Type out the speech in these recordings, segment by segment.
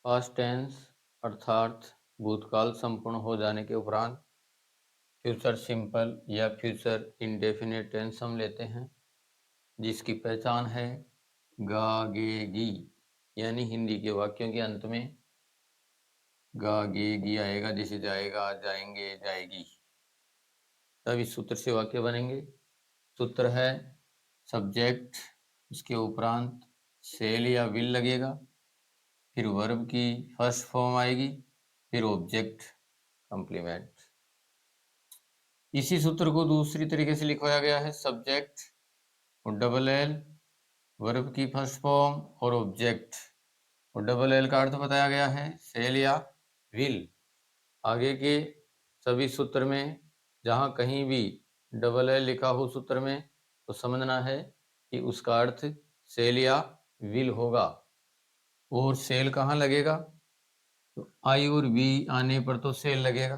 Past tense अर्थात भूतकाल संपूर्ण हो जाने के उपरांत फ्यूचर सिंपल या फ्यूचर इंडेफिनिट टेंस हम लेते हैं, जिसकी पहचान है गागेगी, यानी हिंदी के वाक्यों के अंत में गागेगी आएगा, जैसे जाएगा, जाएंगे, जाएगी। तब इस सूत्र से वाक्य बनेंगे। सूत्र है सब्जेक्ट, इसके उपरांत सेल या विल लगेगा, फिर वर्ब की फर्स्ट फॉर्म आएगी, फिर ऑब्जेक्ट कंप्लीमेंट। इसी सूत्र को दूसरी तरीके से लिखवाया गया है, सब्जेक्ट और डबल एल, वर्ब की फर्स्ट फॉर्म और ऑब्जेक्ट, और डबल एल का अर्थ बताया गया है सेल या विल। आगे के सभी सूत्र में जहाँ कहीं भी डबल एल लिखा हो सूत्र में, तो समझना है कि उसका अर्थ सेल या विल होगा। और सेल कहाँ लगेगा? तो आई और वी आने पर तो सेल लगेगा।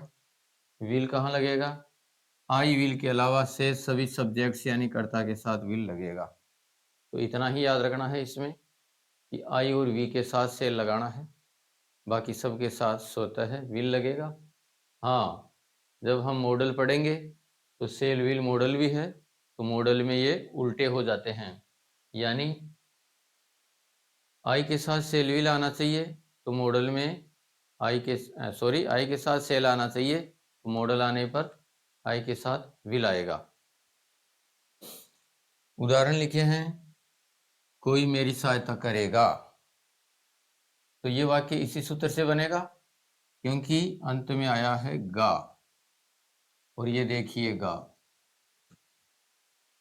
विल कहाँ लगेगा? आई विल के अलावा से सभी सब्जेक्ट्स यानी कर्ता के साथ विल लगेगा। तो इतना ही याद रखना है इसमें कि आई और वी के साथ सेल लगाना है, बाकी सब के साथ स्वतः है विल लगेगा। हाँ, जब हम मॉडल पढ़ेंगे तो सेल विल मॉडल भी है, तो मॉडल में ये उल्टे हो जाते हैं, यानी आई के साथ सेल विल आना चाहिए तो मॉडल में आई के साथ सेल आना चाहिए, तो मॉडल आने पर आई के साथ विल आएगा। उदाहरण लिखे हैं, कोई मेरी सहायता करेगा, तो ये वाक्य इसी सूत्र से बनेगा क्योंकि अंत में आया है गा, और ये देखिएगा।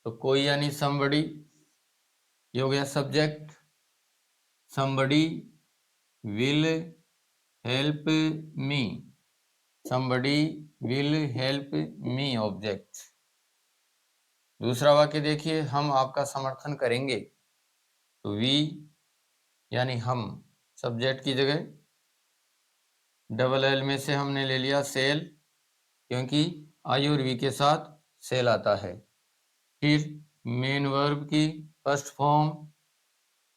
तो कोई यानी समबडी, ये हो गया subject. Somebody will help me, somebody will help me object. दूसरा वाक्य देखिए, हम आपका समर्थन करेंगे, तो वी यानी हम सब्जेक्ट की जगह डबल एल में से हमने ले लिया सेल, क्योंकि आई और वी के साथ सेल आता है। फिर मेन वर्ब की फर्स्ट फॉर्म,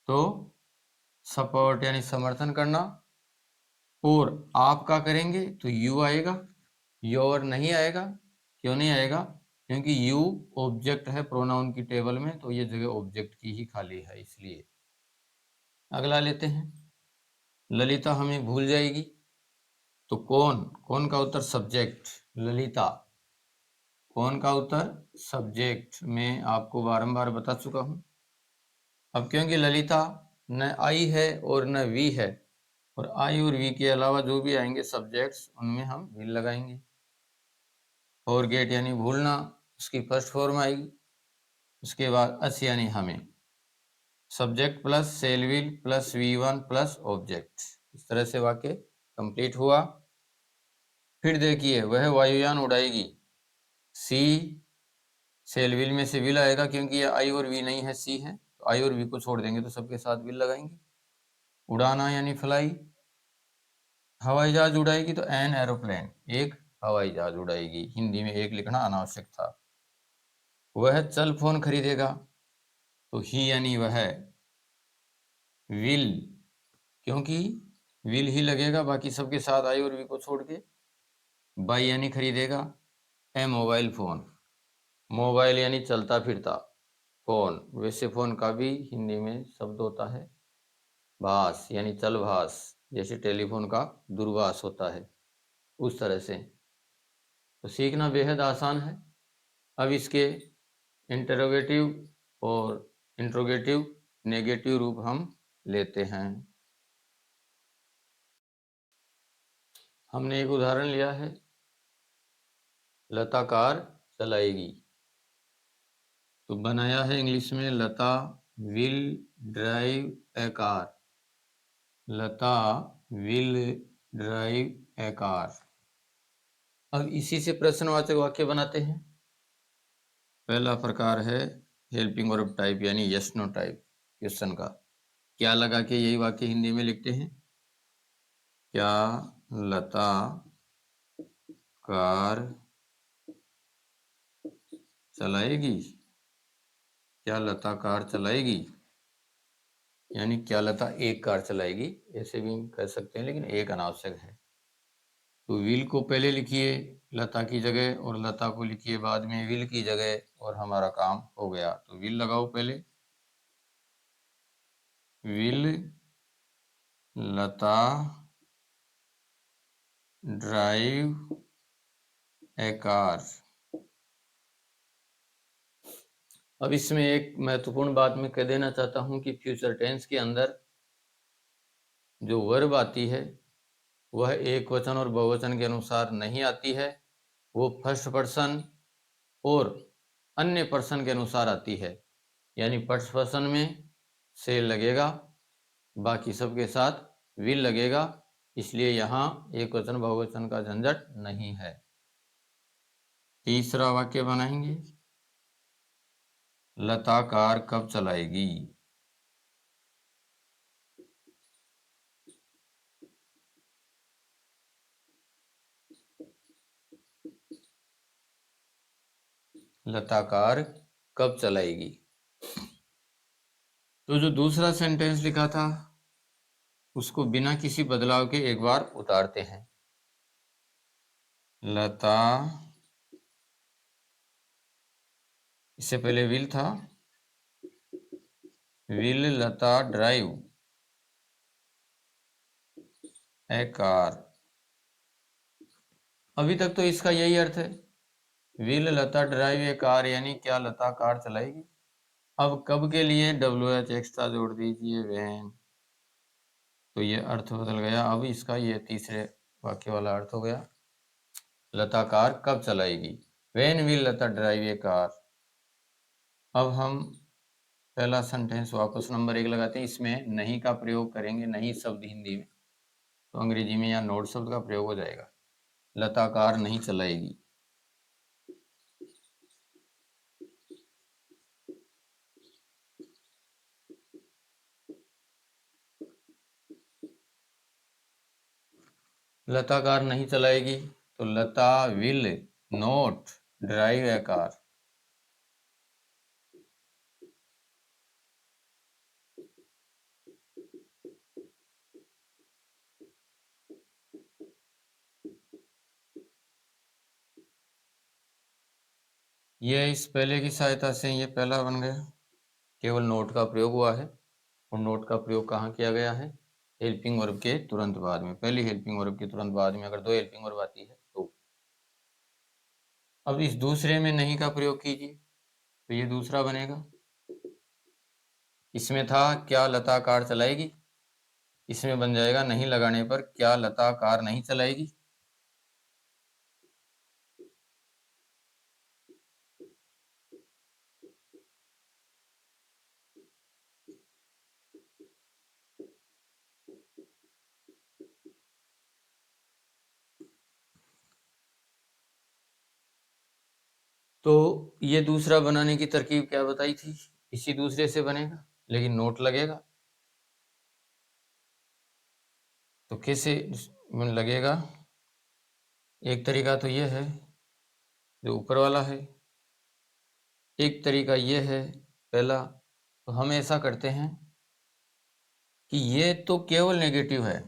तो सपोर्ट यानी समर्थन करना, और आपका करेंगे तो यू आएगा, योर नहीं आएगा। क्यों नहीं आएगा? क्योंकि यू ऑब्जेक्ट है प्रोनाउन की टेबल में, तो ये जगह ऑब्जेक्ट की ही खाली है, इसलिए। अगला लेते हैं, ललिता हमें भूल जाएगी, तो कौन, कौन का उत्तर सब्जेक्ट, ललिता। कौन का उत्तर सब्जेक्ट, मैं आपको बारंबार बता चुका हूं। अब क्योंकि ललिता न आई है और न वी है, और आई और वी के अलावा जो भी आएंगे सब्जेक्ट्स, उनमें हम विल लगाएंगे। फॉरगेट यानी भूलना, उसकी फर्स्ट फॉर्म आएगी। उसके बाद अस यानी हमें, subject plus shall will plus V1 plus object. इस तरह से वाक्य कंप्लीट हुआ। फिर देखिए, वह वायुयान उड़ाएगी, सी सेल विल में से विल आएगा, क्योंकि ये आई और वी नहीं है, सी है, तो आई और वी को छोड़ देंगे तो सबके साथ विल लगाएंगे। उड़ाना यानी फ्लाई, हवाई जहाज उड़ाएगी तो एन एरोप्लेन, एक हवाई जहाज उड़ाएगी, हिंदी में एक लिखना अनावश्यक था। वह चल फोन खरीदेगा, तो ही यानी वह विल, क्योंकि विल ही लगेगा, बाकी सबके साथ आई और वी को छोड़ के। बाई यानी खरीदेगा, ए मोबाइल फोन, मोबाइल यानी चलता फिरता फोन, वैसे फोन का भी हिंदी में शब्द होता है भास, यानी चल भास, जैसे टेलीफोन का दूरभाष होता है, उस तरह से। तो सीखना बेहद आसान है। अब इसके इंटरोगेटिव और इंट्रोगेटिव नेगेटिव रूप हम लेते हैं। हमने एक उदाहरण लिया है, लता कार चलाएगी, तो बनाया है इंग्लिश में Lata will drive a car, Lata will drive a car. अब इसी से प्रश्नवाचक वाक्य बनाते हैं। पहला प्रकार है हेल्पिंग वर्ब टाइप, यानी यस नो टाइप क्वेश्चन का। क्या लगा के यही वाक्य हिंदी में लिखते हैं, क्या लता कार चलाएगी, क्या लता कार चलाएगी, यानी क्या लता एक कार चलाएगी, ऐसे भी हम कह सकते हैं, लेकिन एक अनावश्यक है। तो विल को पहले लिखिए लता की जगह और लता को लिखिए बाद में विल की जगह और हमारा काम हो गया। तो विल लगाओ पहले, will Lata drive a car. अब इसमें एक महत्वपूर्ण बात मैं कह देना चाहता हूं कि फ्यूचर टेंस के अंदर जो वर्ब आती है वह एक वचन और बहुवचन के अनुसार नहीं आती है, वो फर्स्ट पर्सन और अन्य पर्सन के अनुसार आती है। यानी फर्स्ट पर्सन में से लगेगा, बाकी सबके साथ विल लगेगा, इसलिए यहाँ एक वचन बहुवचन का झंझट नहीं है। तीसरा वाक्य बनाएंगे, लता कार कब चलाएगी। लता कार कब चलाएगी। तो जो दूसरा सेंटेंस लिखा था उसको बिना किसी बदलाव के एक बार उतारते हैं। लता, इससे पहले विल था, will Lata drive a car. अभी तक तो इसका यही अर्थ है, will Lata drive a car, यानी क्या लता कार चलाएगी। अब कब के लिए WH एक्स्ट्रा जोड़ दीजिए, व्हेन। तो ये अर्थ बदल गया, अब इसका ये तीसरे वाक्य वाला अर्थ हो गया, लता कार कब चलाएगी, when will Lata drive a car. अब हम पहला सेंटेंस वापस नंबर 1 लगाते हैं, इसमें नहीं का प्रयोग करेंगे, नहीं शब्द हिंदी में, तो अंग्रेजी में यहाँ नोट शब्द का प्रयोग हो जाएगा, लता कार नहीं चलाएगी। लता कार नहीं चलाएगी, तो Lata will not drive a car. ये इस पहले की सहायता से ये पहला बन गया, केवल नोट का प्रयोग हुआ है, और नोट का प्रयोग कहाँ किया गया है, हेल्पिंग वर्ब के तुरंत बाद में, पहली हेल्पिंग वर्ब के तुरंत बाद में अगर दो हेल्पिंग वर्ब आती है तो। अब इस दूसरे में नहीं का प्रयोग कीजिए, तो ये दूसरा बनेगा। इसमें था क्या लता कार चलाएगी, इसमें बन जाएगा नहीं लगाने पर क्या लता कार नहीं चलाएगी। तो ये दूसरा बनाने की तरकीब क्या बताई थी, इसी दूसरे से बनेगा लेकिन नोट लगेगा। तो कैसे लगेगा, एक तरीका तो ये है जो ऊपर वाला है, एक तरीका ये है पहला, तो हम ऐसा करते हैं कि ये तो केवल नेगेटिव है,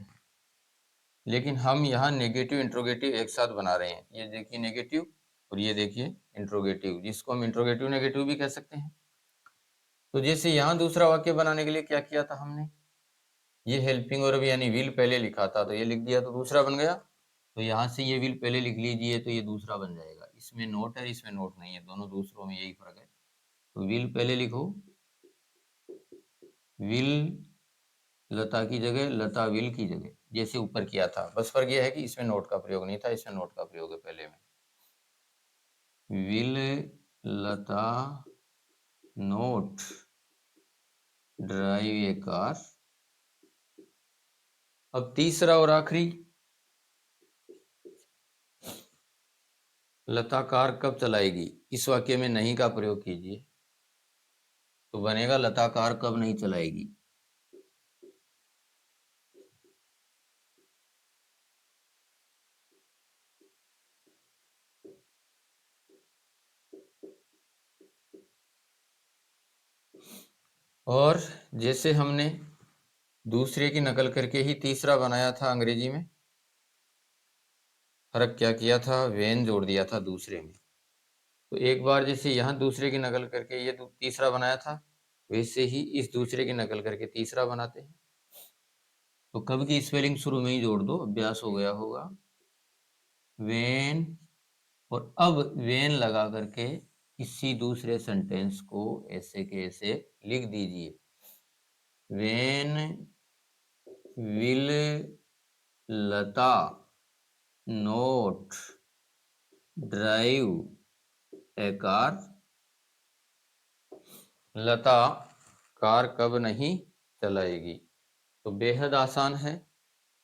लेकिन हम यहाँ नेगेटिव इंट्रोगेटिव एक साथ बना रहे हैं। ये देखिए नेगेटिव और ये देखिए इंट्रोगेटिव, जिसको हम इंट्रोगेटिव नेगेटिव भी कह सकते हैं। तो जैसे यहाँ दूसरा वाक्य बनाने के लिए क्या किया था हमने, ये हेल्पिंग वर्ब यानी विल पहले लिखा था तो ये लिख दिया तो दूसरा बन गया। तो यहाँ से ये विल पहले लिख लीजिए तो ये दूसरा बन जाएगा। इसमें नोट है, इसमें नोट नहीं है, दोनों दूसरों में यही फर्क है। तो विल पहले लिखो, विल लता की जगह लता विल की जगह, जैसे ऊपर किया था, बस फर्क यह है कि इसमें नोट का प्रयोग नहीं था, इसमें नोट का प्रयोग है पहले में। Will Lata note drive a car. अब तीसरा और आखिरी, लता कार कब चलाएगी, इस वाक्य में नहीं का प्रयोग कीजिए तो बनेगा लता कार कब नहीं चलाएगी। और जैसे हमने दूसरे की नकल करके ही तीसरा बनाया था अंग्रेजी में। फर्क क्या किया था, वेन जोड़ दिया था दूसरे में। तो एक बार जैसे यहाँ दूसरे की नकल करके ये तीसरा बनाया था, वैसे ही इस दूसरे की नकल करके तीसरा बनाते हैं। तो कब की स्पेलिंग शुरू में ही जोड़ दो, अभ्यास हो गया होगा। वेन, और अब वेन लगा करके किसी दूसरे सेंटेंस को ऐसे के ऐसे लिख दीजिए। When will Lata note drive a car. Lata car कब नहीं चलाएगी। तो बेहद आसान है।